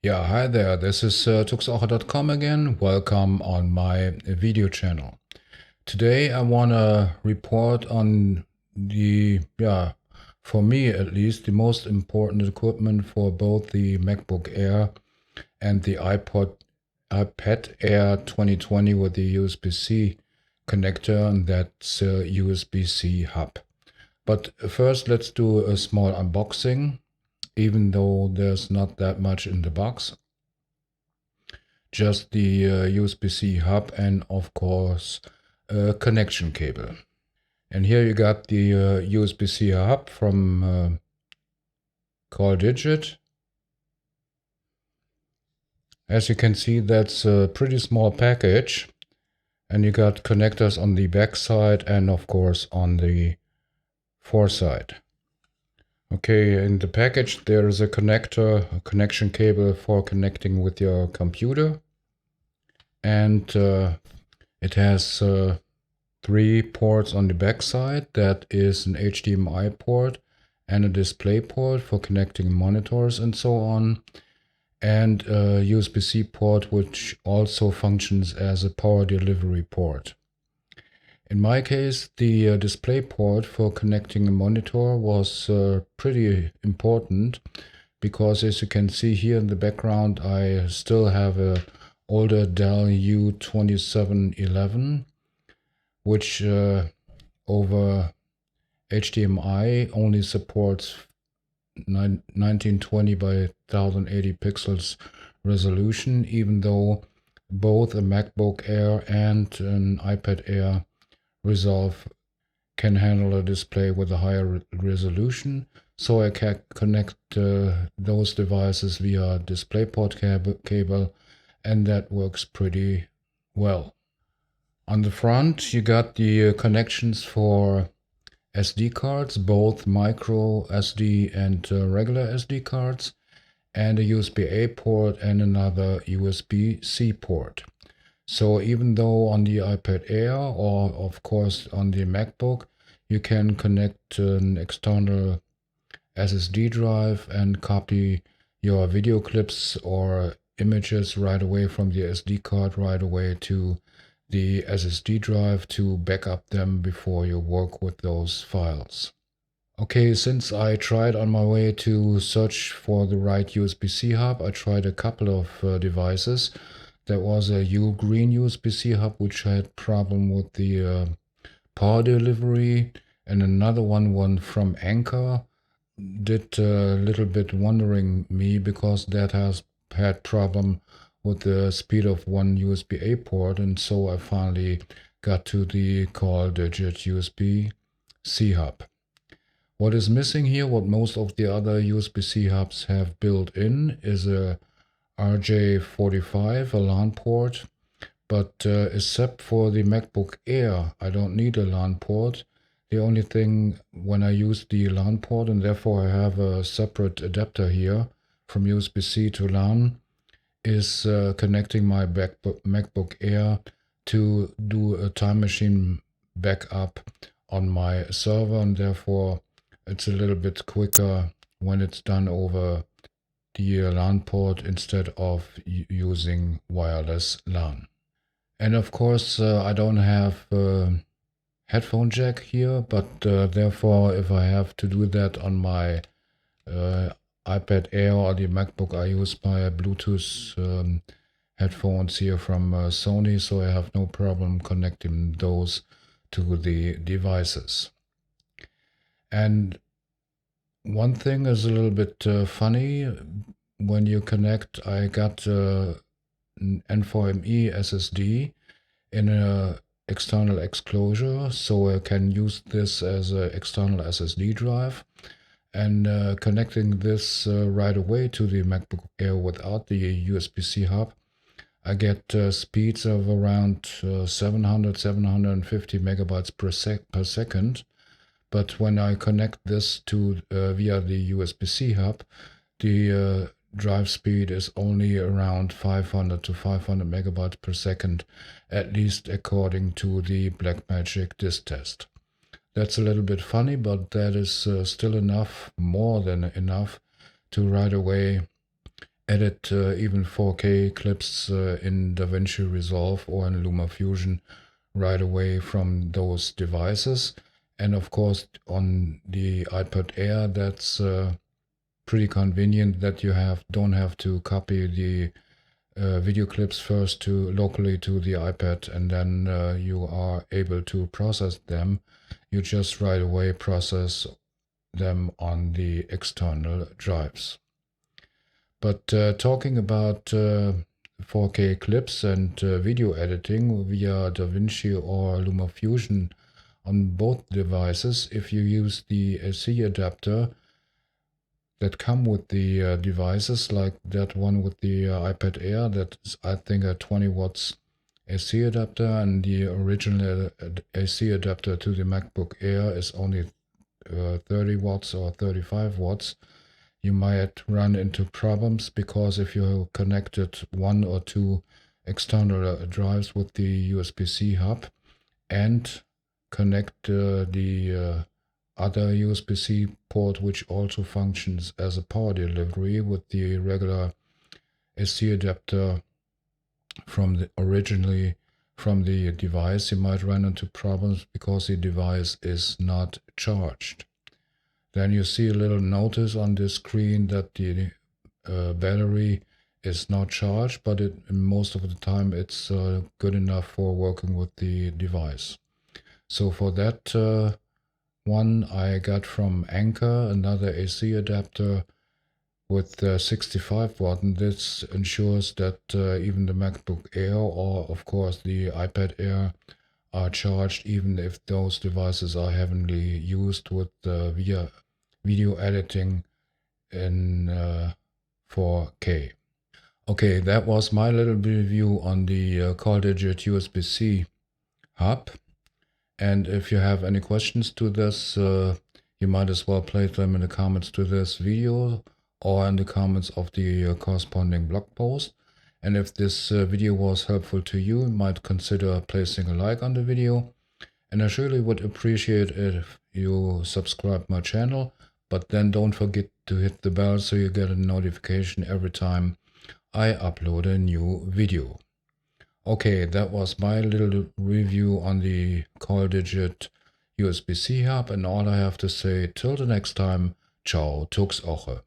Yeah, hi there. This is tuxaucher.com again. Welcome on my video channel. Today I want to report on for me at least, the most important equipment for both the MacBook Air and the iPad Air 2020 with the USB-C connector, and that's USB-C Hub. But first, let's do a small unboxing, even though there's not that much in the box. Just the USB-C hub and of course a connection cable. And here you got the USB-C hub from CallDigit. As you can see, that's a pretty small package, and you got connectors on the back side and of course on the foreside. Okay, in the package there is a connection cable for connecting with your computer, and it has 3 ports on the back side. That is an HDMI port and a display port for connecting monitors and so on, and a USB-C port which also functions as a power delivery port. In my case, the display port for connecting a monitor was pretty important, because as you can see here in the background, I still have a older Dell U2711, which over HDMI only supports 1920 by 1080 pixels resolution, even though both a MacBook Air and an iPad Air can handle a display with a higher resolution. So I can connect those devices via DisplayPort cable, and that works pretty well. On the front, you got the connections for SD cards, both micro SD and regular SD cards, and a USB-A port and another USB-C port. So even though on the iPad Air or of course on the MacBook, you can connect an external SSD drive and copy your video clips or images right away from the SD card right away to the SSD drive to back up them before you work with those files. Okay, since I tried on my way to search for the right USB-C hub, I tried a couple of devices. There was a green USB-C hub which had problem with the power delivery, and another one from Anker did a little bit wondering me, because that has had problem with the speed of one USB-A port, and so I finally got to the CallDigit USB-C hub. What is missing here, what most of the other USB-C hubs have built in, is a RJ45, a LAN port, but except for the MacBook Air, I don't need a LAN port. The only thing when I use the LAN port, and therefore I have a separate adapter here from USB-C to LAN, is connecting my MacBook Air to do a time machine backup on my server, and therefore it's a little bit quicker when it's done over the LAN port instead of using wireless LAN. And of course I don't have headphone jack here, but therefore if I have to do that on my iPad Air or the MacBook, I use my Bluetooth headphones here from Sony, so I have no problem connecting those to the devices. And one thing is a little bit funny. When you connect, I got an NVMe SSD in a external exclosure, so I can use this as an external SSD drive, and connecting this right away to the MacBook Air without the USB-C hub, I get speeds of around 750 megabytes per second. But when I connect this to via the USB-C hub, the drive speed is only around 500 to 500 megabytes per second, at least according to the Blackmagic disk test. That's a little bit funny, but that is still enough, more than enough, to right away edit even 4K clips in DaVinci Resolve or in LumaFusion right away from those devices. And of course, on the iPad Air, that's pretty convenient that you don't have to copy the video clips first to locally to the iPad, and then you are able to process them. You just right away process them on the external drives. But talking about 4K clips and video editing via DaVinci or LumaFusion on both devices, if you use the AC adapter that come with the devices, like that one with the iPad Air, that is, I think, a 20 watts AC adapter, and the original AC adapter to the MacBook Air is only 30 watts or 35 watts. You might run into problems because if you connected one or two external drives with the USB-C hub and connect the other USB-C port, which also functions as a power delivery with the regular AC adapter originally from the device, you might run into problems because the device is not charged. Then you see a little notice on the screen that the battery is not charged, but most of the time it's good enough for working with the device. So for that one, I got from Anker another AC adapter with 65 watt, and this ensures that even the MacBook Air or of course the iPad Air are charged even if those devices are heavily used with via video editing in 4K. Okay, that was my little review on the CallDigit USB-C Hub. And if you have any questions to this, you might as well place them in the comments to this video or in the comments of the corresponding blog post. And if this video was helpful to you, you might consider placing a like on the video. And I surely would appreciate it if you subscribe my channel, but then don't forget to hit the bell so you get a notification every time I upload a new video. Okay, that was my little review on the CallDigit USB-C Hub, and all I have to say till the next time, ciao, tux oche.